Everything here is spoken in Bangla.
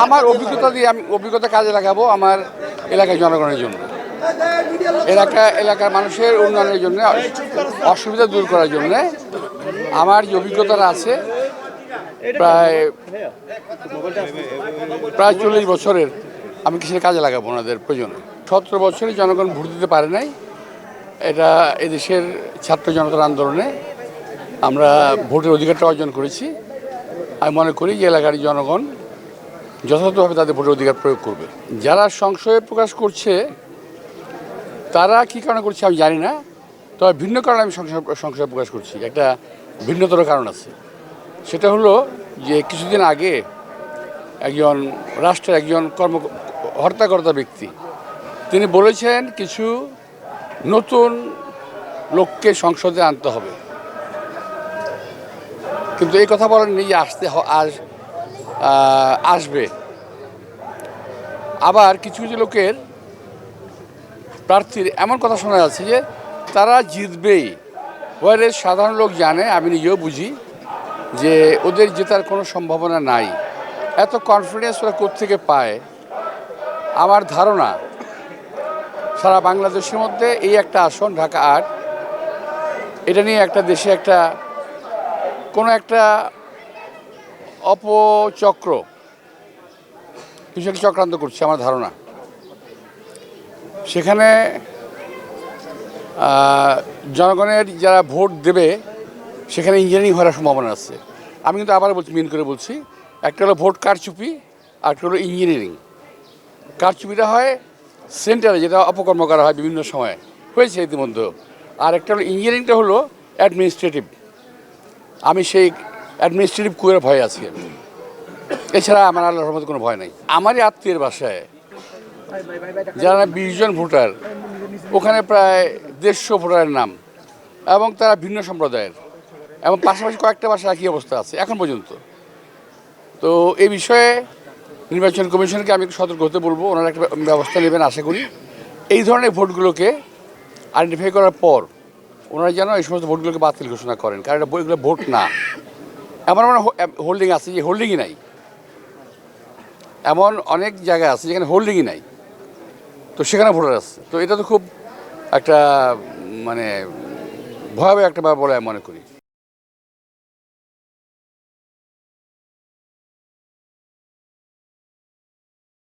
আমার অভিজ্ঞতা দিয়ে আমি অভিজ্ঞতা কাজে লাগাবো আমার এলাকার জনগণের জন্য, এলাকার মানুষের উন্নয়নের জন্য, অসুবিধা দূর করার জন্য। আমার যে অভিজ্ঞতাটা আছে প্রায় প্রায় 40 বছরের, আমি কিসের কাজে লাগাবো ওনাদের প্রয়োজনে। 17 বছরে জনগণ ভোট দিতে পারে নাই, এটা এদেশের ছাত্র জনতার আন্দোলনে আমরা ভোটের অধিকারটা অর্জন করেছি। আমি মনে করি যে এলাকার জনগণ যথাযথভাবে তাদের ভোটের অধিকার প্রয়োগ করবে। যারা সংশয় প্রকাশ করছে তারা কী কারণে করছে আমি জানি না, তবে ভিন্ন কারণে আমি সংশয় প্রকাশ করছি। একটা ভিন্নতর কারণ আছে, সেটা হলো যে কিছুদিন আগে একজন রাষ্ট্রের একজন হর্তাকর্তা ব্যক্তি তিনি বলেছেন কিছু নতুন লোককে সংসদে আনতে হবে, কিন্তু এই কথা বলেননি যে আসবে। আবার কিছু কিছু লোকের প্রার্থীর এমন কথা শোনা যাচ্ছে যে তারা জিতবেই, ওয়ারে সাধারণ লোক জানে, আমি নিজেও বুঝি যে ওদের জেতার কোনো সম্ভাবনা নাই। এত কনফিডেন্স ওরা কোত্থেকে পায়? আমার ধারণা সারা বাংলাদেশের মধ্যে এই একটা আসন ঢাকা ৮, এটা নিয়ে একটা দেশে কোনো একটা অপচক্র কিছু একটা চক্রান্ত করছে আমার ধারণা। সেখানে জনগণের যারা ভোট দেবে সেখানে ইঞ্জিনিয়ারিং হওয়ার সম্ভাবনা আছে। আমি কিন্তু আবার মিন করে বলছি, একটা হলো ভোট কারচুপি আর একটা হলো ইঞ্জিনিয়ারিং। কারচুপিটা হয় সেন্টারে, যেটা অপকর্ম করা হয় বিভিন্ন সময়, হয়েছে ইতিমধ্যে। আর একটা হলো ইঞ্জিনিয়ারিংটা হলো অ্যাডমিনিস্ট্রেটিভ। আমি সেই অ্যাডমিনিস্ট্রেটিভ কুয়ের ভয় আছি। এছাড়া আমার আল্লাহর রহমতে কোনো ভয় নাই। আমারই আত্মীয়ের বাসায় যারা 20 জন ভোটার, ওখানে প্রায় 150 ভোটারের নাম, এবং তারা ভিন্ন সম্প্রদায়ের, এবং পাশাপাশি কয়েকটা বাসায় একই অবস্থা আছে এখন পর্যন্ত। তো এই বিষয়ে নির্বাচন কমিশনকে আমি সতর্ক হতে বলবো, ওনারা একটা ব্যবস্থা নেবেন আশা করি। এই ধরনের ভোটগুলোকে আইডেন্টিফাই করার পর ওনারা যেন এই সমস্ত ভোটগুলোকে বাতিল ঘোষণা করেন, কারণ এগুলো ভোট না। এমন এমন হোল্ডিং আছে যে হোল্ডিংই নাই, এমন অনেক জায়গা আছে যেখানে হোল্ডিংই নাই, তো সেখানে ভোটার আছে। তো এটা তো খুব একটা ভয়াবহ একটা ব্যাপার বলে আমি মনে করি।